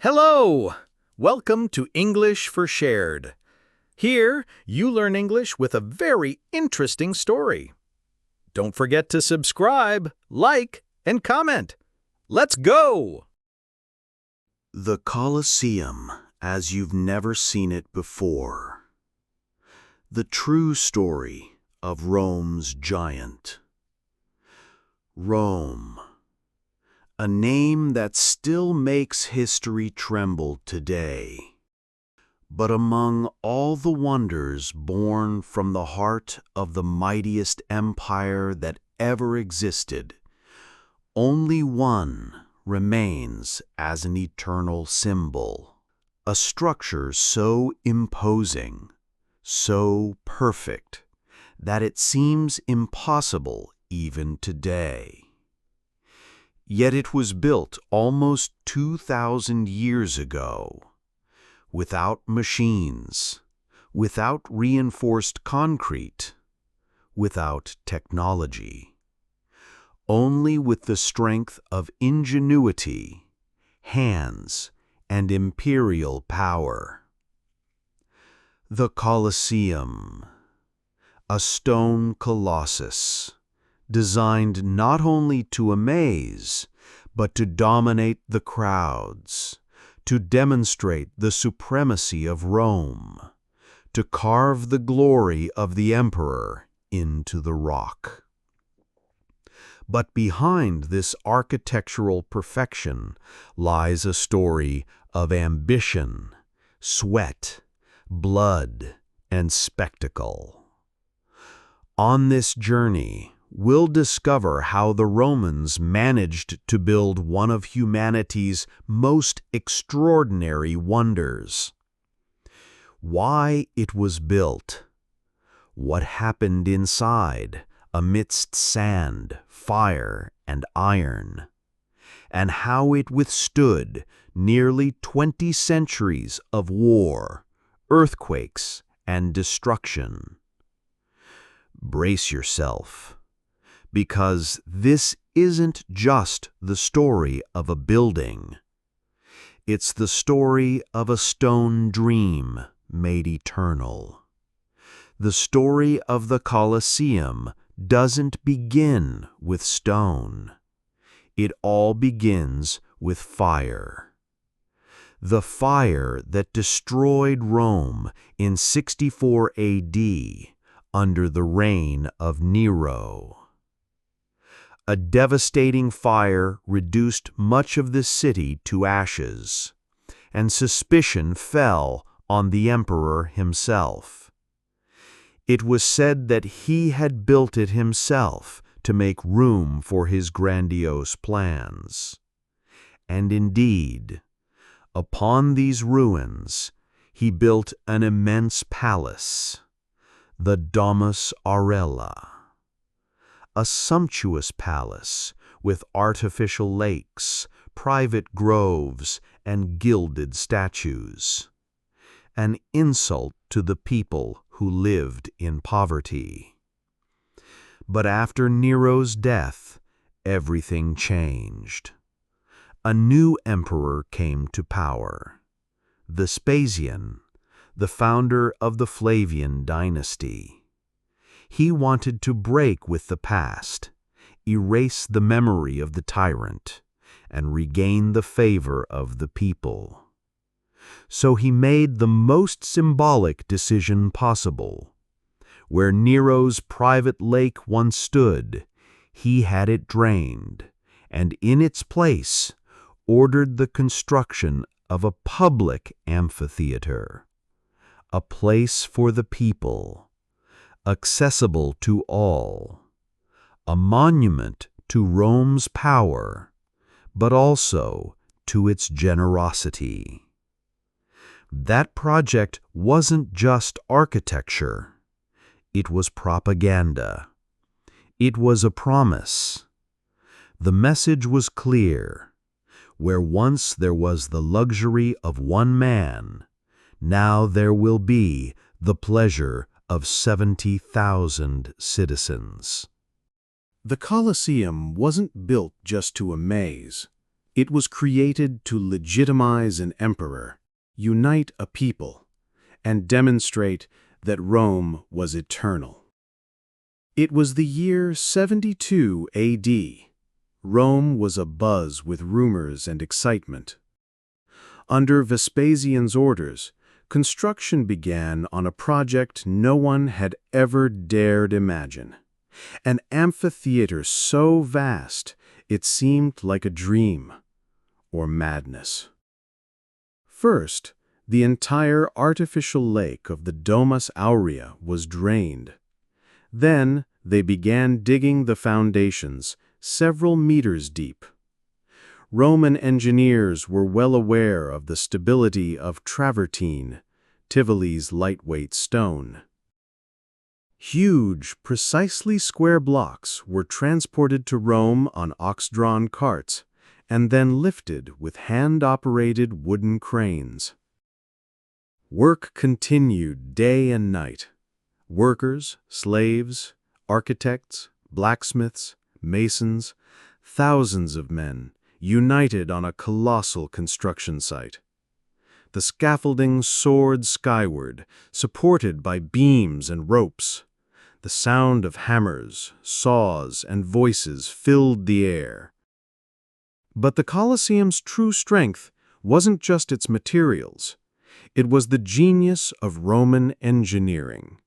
Hello! Welcome to English for Shared. Here, you learn English with a very interesting story. Don't forget to subscribe, like, and comment. Let's go! The Colosseum as you've never seen it before. The true story of Rome's giant. Rome, a name that still makes history tremble today. But among all the wonders born from the heart of the mightiest empire that ever existed, only one remains as an eternal symbol. A structure so imposing, so perfect, that it seems impossible even today. Yet it was built almost 2,000 years ago, without machines, without reinforced concrete, without technology, only with the strength of ingenuity, hands, and imperial power. The Colosseum, a stone colossus, designed not only to amaze, but to dominate the crowds, to demonstrate the supremacy of Rome, to carve the glory of the emperor into the rock. But behind this architectural perfection lies a story of ambition, sweat, blood, and spectacle. On this journey, we'll discover how the Romans managed to build one of humanity's most extraordinary wonders. Why it was built, what happened inside amidst sand, fire, and iron, and how it withstood nearly 20 centuries of war, earthquakes, and destruction. Brace yourself, because this isn't just the story of a building. It's the story of a stone dream made eternal. The story of the Colosseum doesn't begin with stone. It all begins with fire. The fire that destroyed Rome in 64 AD under the reign of Nero. A devastating fire reduced much of the city to ashes, and suspicion fell on the emperor himself. It was said that he had built it himself to make room for his grandiose plans. And indeed, upon these ruins, he built an immense palace, the Domus Aurelia. A sumptuous palace with artificial lakes, private groves, and gilded statues. An insult to the people who lived in poverty. But after Nero's death, everything changed. A new emperor came to power, Vespasian, the founder of the Flavian dynasty. He wanted to break with the past, erase the memory of the tyrant, and regain the favor of the people. So he made the most symbolic decision possible. Where Nero's private lake once stood, he had it drained, and in its place ordered the construction of a public amphitheater, a place for the people, accessible to all, a monument to Rome's power, but also to its generosity. That project wasn't just architecture. It was propaganda. It was a promise. The message was clear. Where once there was the luxury of one man, now there will be the pleasure of 70,000 citizens. The Colosseum wasn't built just to amaze. It was created to legitimize an emperor, unite a people, and demonstrate that Rome was eternal. It was the year 72 AD. Rome was abuzz with rumors and excitement. Under Vespasian's orders, construction began on a project no one had ever dared imagine. An amphitheater so vast it seemed like a dream or madness. First, the entire artificial lake of the Domus Aurea was drained. Then they began digging the foundations several meters deep. Roman engineers were well aware of the stability of travertine, Tivoli's lightweight stone. Huge, precisely square blocks were transported to Rome on ox-drawn carts and then lifted with hand-operated wooden cranes. Work continued day and night. Workers, slaves, architects, blacksmiths, masons, thousands of men united on a colossal construction site. The scaffolding soared skyward, supported by beams and ropes. The sound of hammers, saws, and voices filled the air. But the Colosseum's true strength wasn't just its materials. It was the genius of Roman engineering.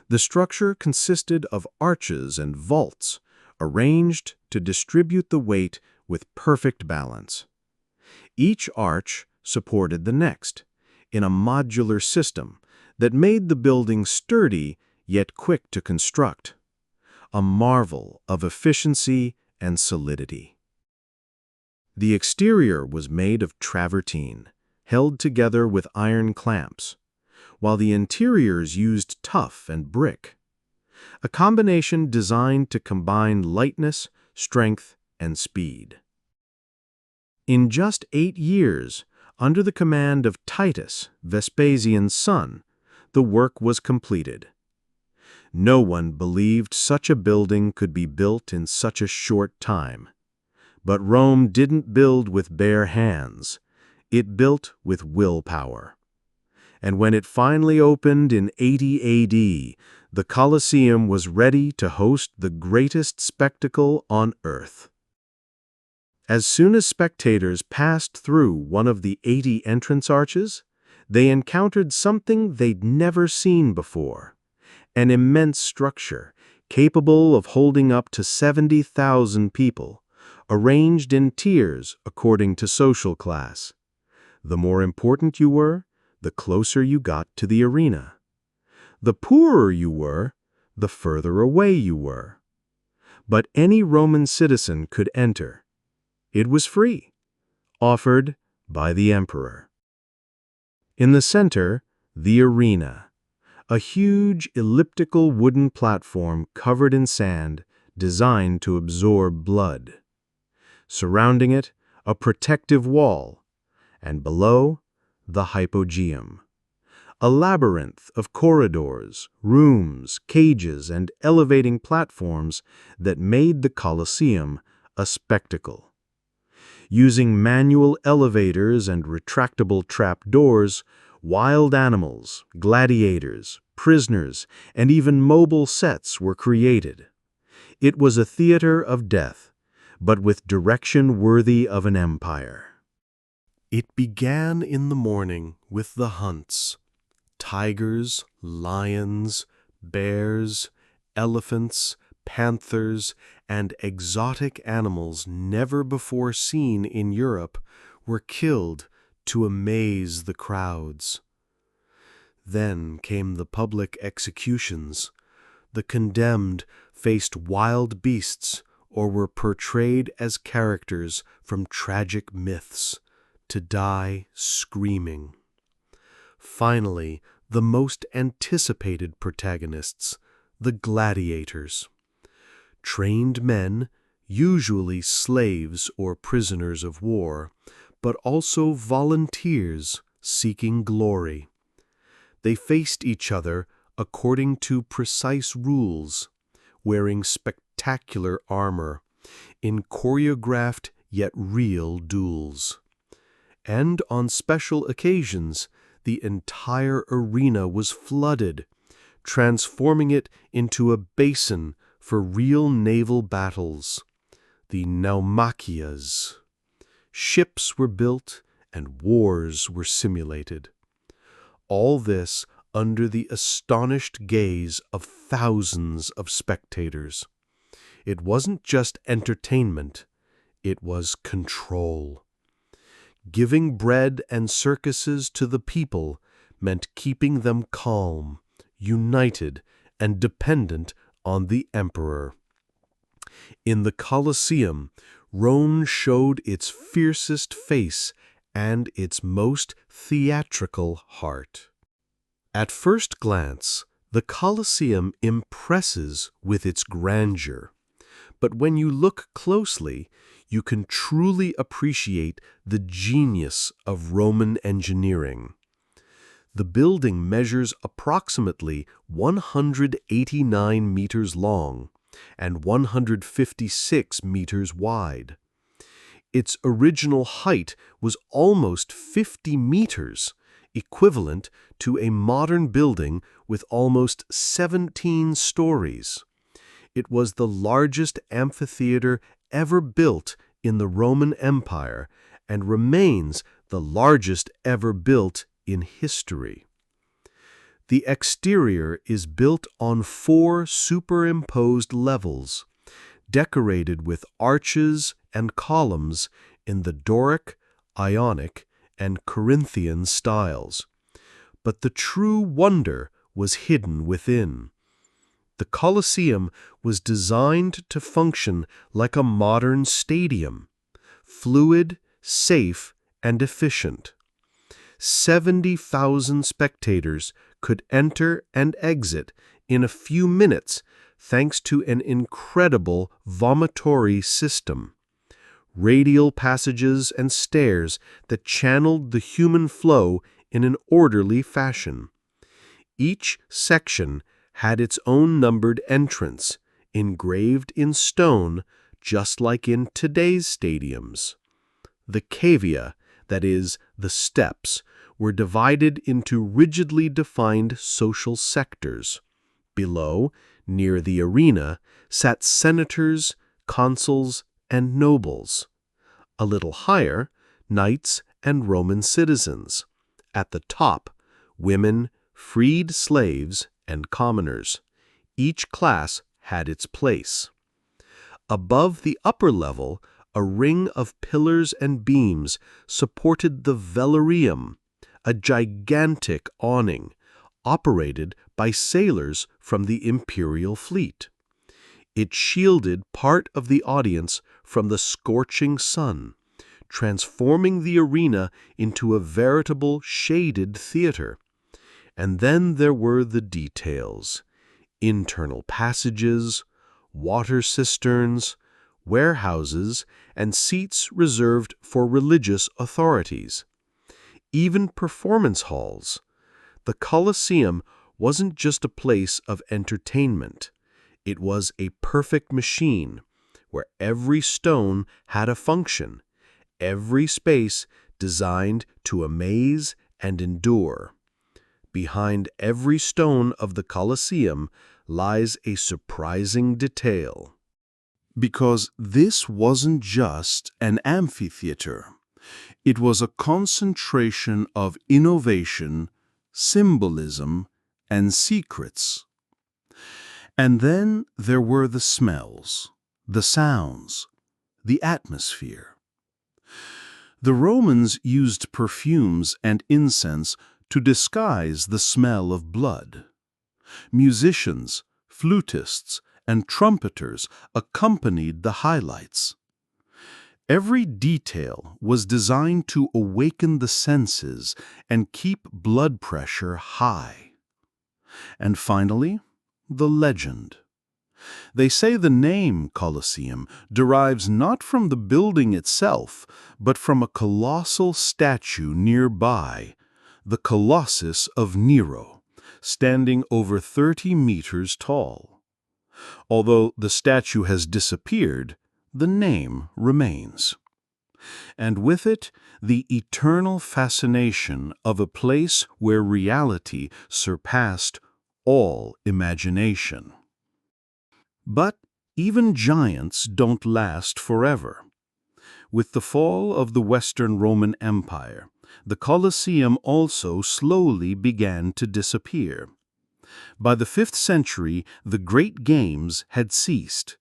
The structure consisted of arches and vaults, arranged to distribute the weight with perfect balance. Each arch supported the next, in a modular system that made the building sturdy yet quick to construct, a marvel of efficiency and solidity. The exterior was made of travertine, held together with iron clamps, while the interiors used tuff and brick, a combination designed to combine lightness, strength, and speed. In just 8 years, under the command of Titus, Vespasian's son, the work was completed. No one believed such a building could be built in such a short time. But Rome didn't build with bare hands. It built with willpower. And when it finally opened in 80 AD, the Colosseum was ready to host the greatest spectacle on earth. As soon as spectators passed through one of the 80 entrance arches, they encountered something they'd never seen before. An immense structure, capable of holding up to 70,000 people, arranged in tiers according to social class. The more important you were, the closer you got to the arena. The poorer you were, the further away you were. But any Roman citizen could enter. It was free, offered by the emperor. In the center, the arena, a huge elliptical wooden platform covered in sand designed to absorb blood. Surrounding it, a protective wall, and below, the hypogeum, a labyrinth of corridors, rooms, cages, and elevating platforms that made the Colosseum a spectacle. Using manual elevators and retractable trapdoors, wild animals, gladiators, prisoners, and even mobile sets were created. It was a theater of death, but with direction worthy of an empire. It began in the morning with the hunts. Tigers, lions, bears, elephants, panthers, and exotic animals never before seen in Europe were killed to amaze the crowds. Then came the public executions. The condemned faced wild beasts or were portrayed as characters from tragic myths, to die screaming. Finally, the most anticipated protagonists, the gladiators. Trained men, usually slaves or prisoners of war, but also volunteers seeking glory. They faced each other according to precise rules, wearing spectacular armor, in choreographed yet real duels. And on special occasions, the entire arena was flooded, transforming it into a basin for real naval battles, the naumachias. Ships were built and wars were simulated. All this under the astonished gaze of thousands of spectators. It wasn't just entertainment, it was control. Giving bread and circuses to the people meant keeping them calm, united, and dependent on the emperor. In the Colosseum, Rome showed its fiercest face and its most theatrical heart. At first glance, the Colosseum impresses with its grandeur. But when you look closely, you can truly appreciate the genius of Roman engineering. The building measures approximately 189 meters long and 156 meters wide. Its original height was almost 50 meters, equivalent to a modern building with almost 17 stories. It was the largest amphitheater ever built in the Roman Empire and remains the largest ever built in history. The exterior is built on 4 superimposed levels, decorated with arches and columns in the Doric, Ionic, and Corinthian styles. But the true wonder was hidden within. The Colosseum was designed to function like a modern stadium, fluid, safe, and efficient. 70,000 spectators could enter and exit in a few minutes thanks to an incredible vomitory system. Radial passages and stairs that channeled the human flow in an orderly fashion. Each section had its own numbered entrance, engraved in stone, just like in today's stadiums. The cavea, that is, the steps, were divided into rigidly defined social sectors. Below, near the arena, sat senators, consuls, and nobles. A little higher, knights and Roman citizens. At the top, women, freed slaves, and commoners. Each class had its place. Above the upper level, a ring of pillars and beams supported the velarium, a gigantic awning, operated by sailors from the imperial fleet. It shielded part of the audience from the scorching sun, transforming the arena into a veritable shaded theater. And then there were the details: internal passages, water cisterns, warehouses, and seats reserved for religious authorities. Even performance halls. The Colosseum wasn't just a place of entertainment. It was a perfect machine, where every stone had a function, every space designed to amaze and endure. Behind every stone of the Colosseum lies a surprising detail. Because this wasn't just an amphitheater. It was a concentration of innovation, symbolism, and secrets. And then there were the smells, the sounds, the atmosphere. The Romans used perfumes and incense to disguise the smell of blood. Musicians, flutists, and trumpeters accompanied the highlights. Every detail was designed to awaken the senses and keep blood pressure high. And finally, the legend. They say the name Colosseum derives not from the building itself, but from a colossal statue nearby, the Colossus of Nero, standing over 30 meters tall. Although the statue has disappeared, the name remains. and with it, the eternal fascination of a place where reality surpassed all imagination. But even giants don't last forever. With the fall of the Western Roman Empire, the Colosseum also slowly began to disappear. By the 5th century, the great games had ceased.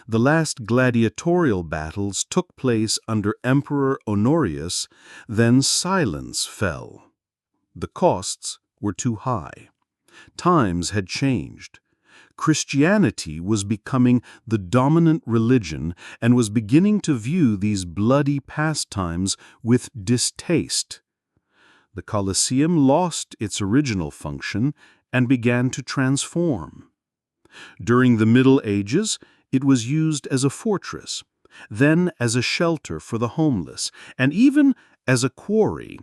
The last gladiatorial battles took place under Emperor Honorius, then silence fell. The costs were too high. Times had changed. Christianity was becoming the dominant religion and was beginning to view these bloody pastimes with distaste. The Colosseum lost its original function and began to transform. During the Middle Ages, it was used as a fortress, then as a shelter for the homeless, and even as a quarry.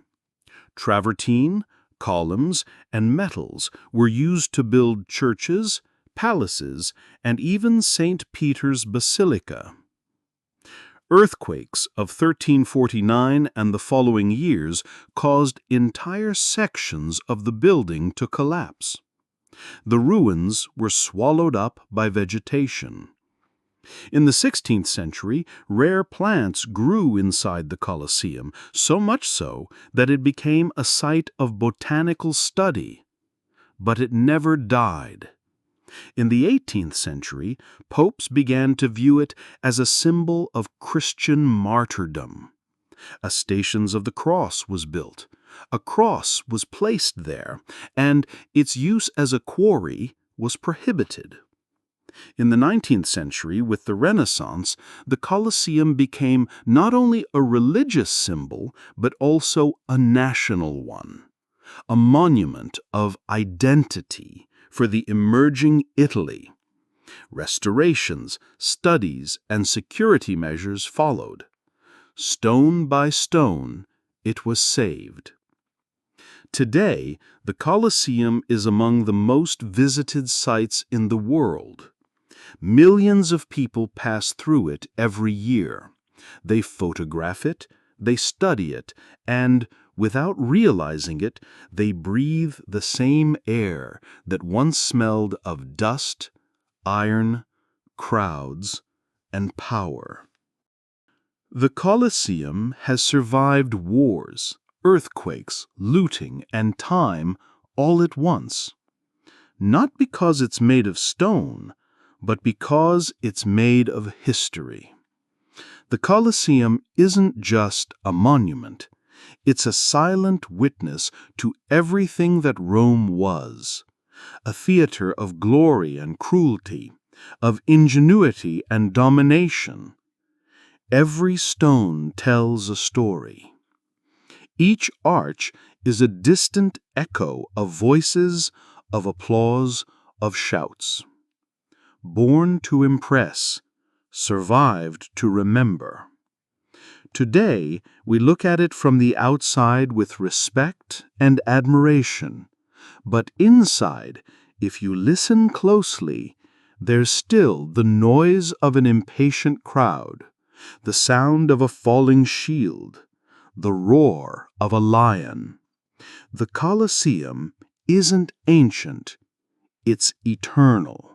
Travertine, columns, and metals were used to build churches, palaces, and even St. Peter's Basilica. Earthquakes of 1349 and the following years caused entire sections of the building to collapse. The ruins were swallowed up by vegetation. In the 16th century, rare plants grew inside the Colosseum, so much so that it became a site of botanical study. But it never died. In the 18th century, popes began to view it as a symbol of Christian martyrdom. A Stations of the Cross was built. A cross was placed there, and its use as a quarry was prohibited. In the 19th century, with the Renaissance, the Colosseum became not only a religious symbol, but also a national one, a monument of identity for the emerging Italy. Restorations, studies, and security measures followed. Stone by stone, it was saved. Today, the Colosseum is among the most visited sites in the world. Millions of people pass through it every year. They photograph it, they study it, and, without realizing it, they breathe the same air that once smelled of dust, iron, crowds, and power. The Colosseum has survived wars, earthquakes, looting, and time all at once. Not because it's made of stone, but because it's made of history. The Colosseum isn't just a monument. It's a silent witness to everything that Rome was. A theater of glory and cruelty, of ingenuity and domination. Every stone tells a story. Each arch is a distant echo of voices, of applause, of shouts. Born to impress, survived to remember. Today, we look at it from the outside with respect and admiration. But inside, if you listen closely, there's still the noise of an impatient crowd, the sound of a falling shield, the roar of a lion. The Colosseum isn't ancient, it's eternal.